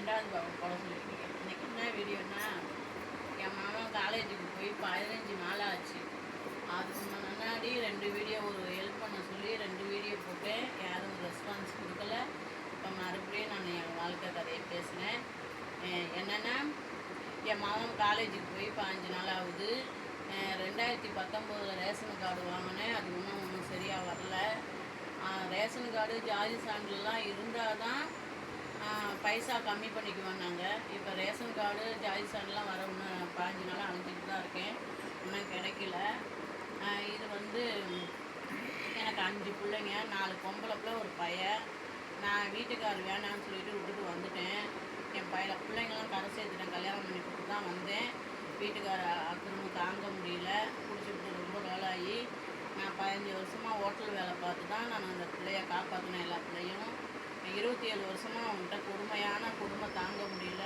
2வது போட சொல்லியிருக்கீங்க. இன்றைக்கி என்ன வீடியோன்னா, என் மாமன் காலேஜுக்கு போய் 15 நாள் ஆச்சு. அதுக்கு முன்னாடி 2 வீடியோ ஒரு ஹெல்ப் பண்ண சொல்லி 2 வீடியோ போட்டேன். யாரும் ரெஸ்பான்ஸ் கொடுக்கல. இப்போ மறுபடியும் நான் என் வாழ்க்கை கதையை பேசினேன். என்னென்னா, என் மாமன் காலேஜுக்கு போய் 15 நாள் ஆகுது. 2019 ரேஷன் கார்டு வாங்கினேன். அது ஒன்றும் சரியாக வரல. ரேஷன் கார்டு ஜாதி சான்றுலாம் இருந்தால் தான் பைசா கம்மி பண்ணிக்குவோம் நாங்கள். இப்போ ரேஷன் கார்டு ஜாதி சான்றுலாம் வர இன்னும் 15 நாளாக அலைஞ்சிட்டு தான் இருக்கேன். இன்னும் கிடைக்கல. இது எனக்கு 5 பிள்ளைங்க, 4 பொம்பளை பிள்ளை, ஒரு பையன். நான் வீட்டுக்காரர் வேணான்னு சொல்லிட்டு விட்டுட்டு வந்துட்டேன். என் பிள்ளைங்களாம் கரை சேர்த்துட்டேன். கல்யாணம் பண்ணி கொடுத்து தான் வந்தேன். வீட்டுக்கார அக்கிரமம் தாங்க முடியல. குடிச்சுட்டு ரொம்ப நாளாகி நான் 15 வருஷமாக ஹோட்டல் வேலை பார்த்து தான் நான் அந்த பிள்ளைய காப்பாற்றினேன். எல்லா பிள்ளையும் 27 வருஷமாக அவங்ககிட்ட கொடுமையான குடும்பம் தாங்க முடியல.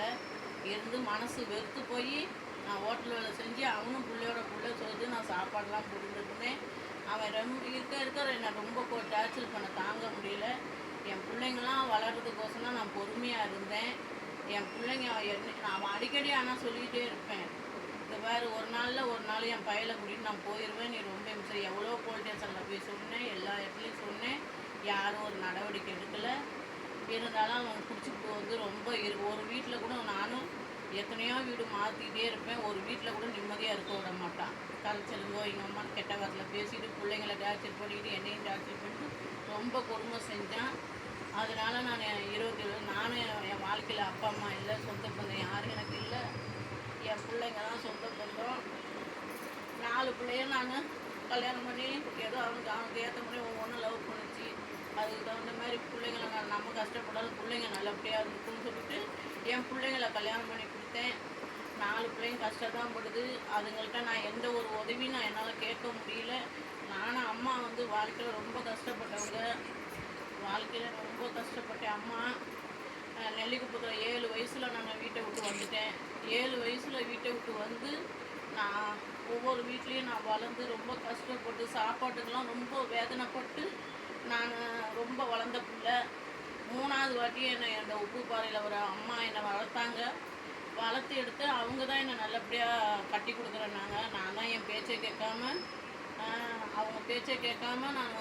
இருந்து மனசு வெறுத்து போய் நான் ஹோட்டல் வேலை செஞ்சு அவனும் பிள்ளையோட பிள்ளை சொல்லிட்டு நான் சாப்பாடெலாம் போட்டுருந்தேன். அவன் இருக்க என்னை ரொம்ப டார்ச்சர் பண்ண தாங்க முடியல. என் பிள்ளைங்களாம் வளர்கிறதுக்கோசரம் நான் பொறுமையாக இருந்தேன். என் பிள்ளைங்க நான் அடிக்கடி ஆனால் சொல்லிகிட்டே இருப்பேன். இந்த வேறு ஒரு நாள் என் பையலை கூட்டிகிட்டு நான் போயிடுவேன். நீ ரொம்ப சரி, எவ்வளோ போலீஸ் ஸ்டேஷனில் போய் சொன்னேன், எல்லா இடத்துலையும் சொன்னேன். யாரும் ஒரு நடவடிக்கை எடுக்கலை. இருந்தாலும் அவங்க பிடிச்சிட்டு ரொம்ப ஒரு வீட்டில் கூட நானும் எத்தனையோ வீடு மாற்றிக்கிட்டே இருப்பேன். ஒரு வீட்டில் கூட நிம்மதியாக இருக்க விட மாட்டான். கரைச்சலுங்கோ எங்கள் அம்மா கெட்ட வாரத்தில் பேசிட்டு பிள்ளைங்களை டார்ச்சர் பண்ணிக்கிட்டு என்னையும் டார்ச்சர் பண்ணிட்டு ரொம்ப கொடுமை செஞ்சான். அதனால் நான் 27 நானும் என் வாழ்க்கையில் அப்பா அம்மா இல்லை, சொந்த பந்தம் யாரும் எனக்கு இல்லை. என் பிள்ளைங்க தான் சொந்த பந்தம். 4 பிள்ளையும் நான் கல்யாணம் பண்ணி ஏதோ அவனுக்கு ஏற்ற மாதிரி ஒவ்வொன்றும் லவ் பண்ணிச்சு. அதுக்கு தகுந்த மாதிரி பிள்ளைங்களை நம்ம கஷ்டப்படாத பிள்ளைங்க நல்லபடியாக இருக்குன்னு சொல்லிட்டு என் பிள்ளைங்களை கல்யாணம் பண்ணி கொடுத்தேன். 4 பிள்ளைங்க கஷ்டம் படுது. அதுங்கள்ட்ட நான் எந்த ஒரு உதவியும் என்னால் கேட்க முடியல. நானும் அம்மா வாழ்க்கையில் ரொம்ப கஷ்டப்பட்டவங்க. வாழ்க்கையில் ரொம்ப கஷ்டப்பட்டேன். அம்மா நெல்லிக்குப்பத்தில் 7 வயசில் நான் வீட்டை விட்டு வந்துட்டேன். 7 வயசில் வீட்டை விட்டு வந்து நான் ஒவ்வொரு வீட்லேயும் நான் வளர்ந்து ரொம்ப கஷ்டப்பட்டு சாப்பாட்டுக்கெல்லாம் ரொம்ப வேதனைப்பட்டு நான் ரொம்ப வளர்ந்த பிள்ளை. 3வது வாட்டி என்னை உப்பு பாறையில் ஒரு அம்மா என்னை வளர்த்தாங்க. வளர்த்து எடுத்து அவங்க தான் என்னை நல்லபடியாக கட்டி கொடுக்குறேன்னாங்க. நான் தான் என் பேச்சை கேட்காம அவங்க பேச்சை கேட்காம நான்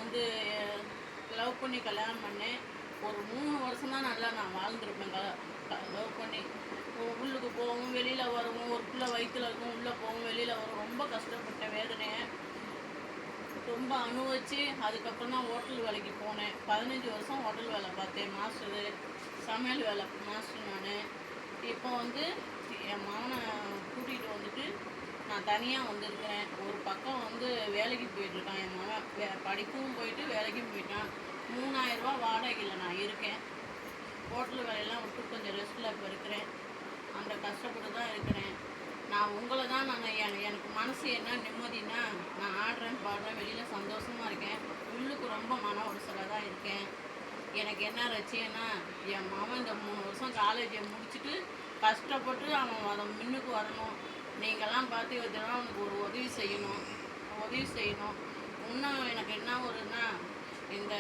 லவ் பண்ணி கல்யாணம் பண்ணேன். ஒரு 3 வருஷம் தான் நல்லா நான் வாழ்ந்துருப்பேன். லவ் பண்ணி உள்ளுக்கு போகவும் வெளியில் வரவும், ஒரு பிள்ளை வயிற்றில் இருக்கும், உள்ளே போகவும் வெளியில் வரும். ரொம்ப கஷ்டப்பட்ட வேதனையை ரொம்ப அனுபவிச்சு அதுக்கப்புறம் தான் ஹோட்டல் வேலைக்கு போனேன். 15 வருஷம் ஹோட்டல் வேலை பார்த்தேன். மாஸ்டரு, சமையல் வேலை மாஸ்டர் நான். இப்போ என் மாமனை கூட்டிகிட்டு வந்துட்டு நான் தனியாக வந்திருக்கிறேன். ஒரு பக்கம் வேலைக்கு போயிட்டுருக்கான் என் மகன். படிக்கவும் போயிட்டு வேலைக்கும் போயிட்டான். 3000 ரூபா வாடகையில் நான் இருக்கேன். ஹோட்டல் வேலையெல்லாம் விட்டு கொஞ்சம் ரெஸ்ட்டில் இப்போ இருக்கிறேன். அந்த கஷ்டப்பட்டு தான் இருக்கிறேன். நான் உங்களை தான் எனக்கு மனசு என்ன நிம்மதினா, நான் ஆடுறேன் பாடுறேன், வெளியில் சந்தோஷமாக இருக்கேன். உள்ளுக்கு ரொம்ப மன உடசலாக தான் இருக்கேன். எனக்கு என்ன ரசியன்னா, என் மாமன் இந்த 3 வருஷம் காலேஜை முடிச்சுட்டு கஷ்டப்பட்டு அவன் அதை முன்னுக்கு வரணும். நீங்கள்லாம் பார்த்து வச்சுனா அவனுக்கு ஒரு உதவி செய்யணும். இன்னும் எனக்கு என்ன ஒருன்னா, இந்த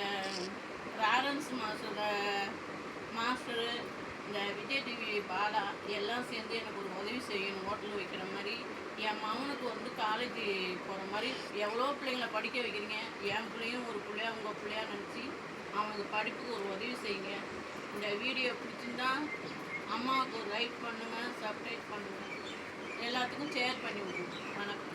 ராரன்ஸ் மாஸ்டரு, இந்த விஜய் டிவி பாலா எல்லாம் சேர்ந்து எனக்கு ஒரு உதவி செய்யணும். ஹோட்டல் வைக்கிற மாதிரி என் மகனுக்கு காலேஜ் போகிற மாதிரி எவ்வளோ பிள்ளைங்களை படிக்க வைக்கிறீங்க. என் பிள்ளையும் ஒரு பிள்ளையா உங்கள் பிள்ளையா நினச்சி அவனுக்கு படிப்புக்கு ஒரு உதவி செய்யுங்க. இந்த வீடியோ பிடிச்சிருந்தா அம்மாவுக்கு ஒரு லைக் பண்ணுங்கள், சப்ஸ்கிரைப் பண்ணுங்கள், எல்லாத்துக்கும் ஷேர் பண்ணி விடுங்க. வணக்கம்.